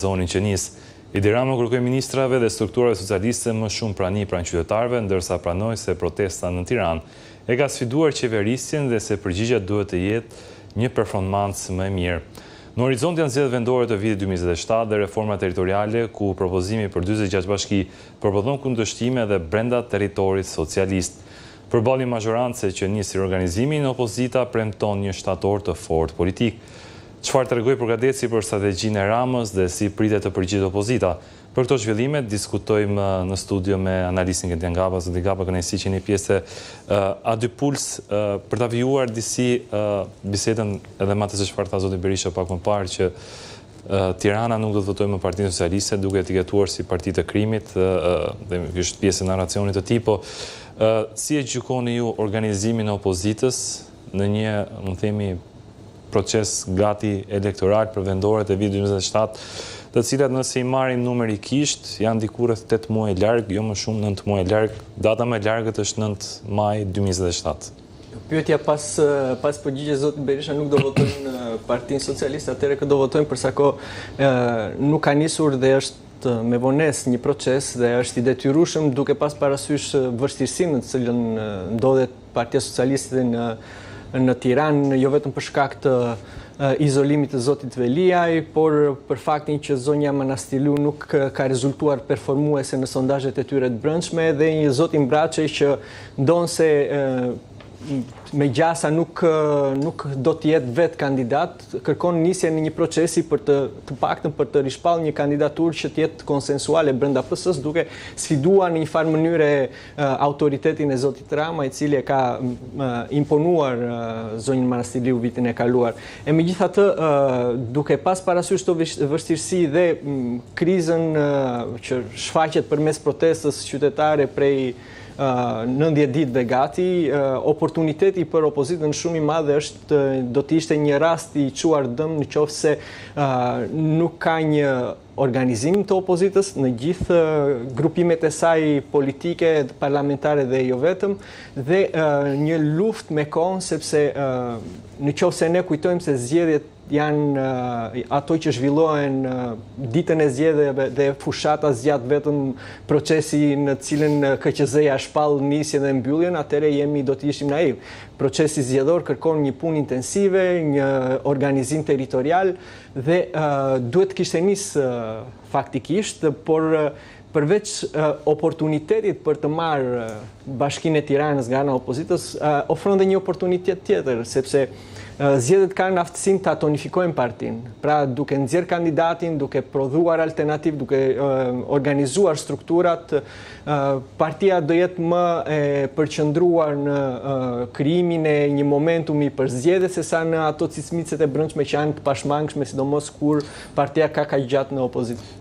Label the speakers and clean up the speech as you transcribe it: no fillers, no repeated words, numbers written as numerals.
Speaker 1: zonin Qenis. Edi Rama kërkoi ministrave dhe strukturave socialiste më shumë prani pranë qytetarëve, ndërsa pranoi se protesta në Tiranë e ka sfiduar qeverisjen dhe se përgjigjja duhet të jetë një performancë më e mirë. Në horizont janë zgjedhjet vendore të vitit 2027 dhe reforma territoriale ku propozimi për 46 bashki përballon kundërshtime dhe brenda territorit socialist. Përballë majorancë që nisi organizimin, opozita premton një shtator të fortë politik. Çfarë tregoi Përgateci për strategjinë e Ramës dhe si pritet të përgjigjet opozita? Për këto zhvillime diskutojmë në studio me analistin Gedian Gaba, zoti Gaba kënaqësi që jeni pjesë A dy Puls për ta vijuar disi bisedën edhe me atë se çfarë tha zoti Berisha pak më parë që Tirana nuk do të votojë me Partinë Socialiste duke etiketuar si parti të krimit dhe është pjesë e narracionit të tij, po si e gjykoni ju organizimin e opozitës në një, më themi, proces gati elektoral për vendoret e vitit 2027, të cilat nëse i marrin numerikisht janë diku rreth 8 muaj larg, jo më shumë 9 muaj larg. Data më e largët është 9 maj 2027.
Speaker 2: Pyetja pas përgjigjes zotit Berisha nuk do votojnë në Partinë Socialiste, atëherë që do votojnë përsa kohë nuk ka nisur dhe është me vonesë një proces dhe është i detyrueshëm duke pas parasysh vështirësinë në cilën ndodhet Partia Socialiste në Tiranë, jo vetëm për shkak të izolimit të zotit Veliaj, por për faktin që zonja Manastilu nuk ka rezultuar performuese në sondazhet e tyre të brendshme dhe një zoti Mbraçej që ndonse me gjasa nuk do të jetë vetë kandidat, kërkon nisjen në një procesi për të paktën për të rishpallë një kandidaturë që të jetë konsensuale brenda PS-s, duke sfiduar në një farë mënyre autoritetin e zotit Rama, i cili e ka imponuar zonjën Manastiliu vitin e kaluar. E megjithatë, duke pas parasysh të vështirësi dhe krizën që shfaqet përmes protestës qytetare prej 90 ditë dhe gati, oportuniteti për opozitën shumë i madhe do të ishte një rast i quar dëm në qoftë se nuk ka një organizim të opozitës në gjithë grupimet e saj politike, parlamentare dhe jo vetëm, dhe një luftë me kohën, sepse në qoftë se ne kujtojmë se zgjedhjet janë ato që zhvillohen ditën e zgjedhjeve dhe fushata zgjat vetëm procesi në cilën KQZ-ja shpall nisjen dhe mbylljen, atëherë do të ishim naiv. Procesi zgjedhor kërkon një punë intensive, një organizim territorial dhe duhet kishte nisë faktikisht, por përveç oportunitetit për të marrë Bashkinë e Tiranës nga ana e opozitës, ofron dhe një oportunitet tjetër, sepse zgjedhjet kanë aftësinë ta tonifikojnë partinë. Pra duke nxjerr kandidatin, duke prodhuar alternativë, duke organizuar strukturat, partia do jetë më e përqendruar në krijimin e një momentumi për zgjedhje sesa në ato cicmicet e brendshme që janë të pashmangshme, sidomos kur partia ka kaq gjatë në opozitë.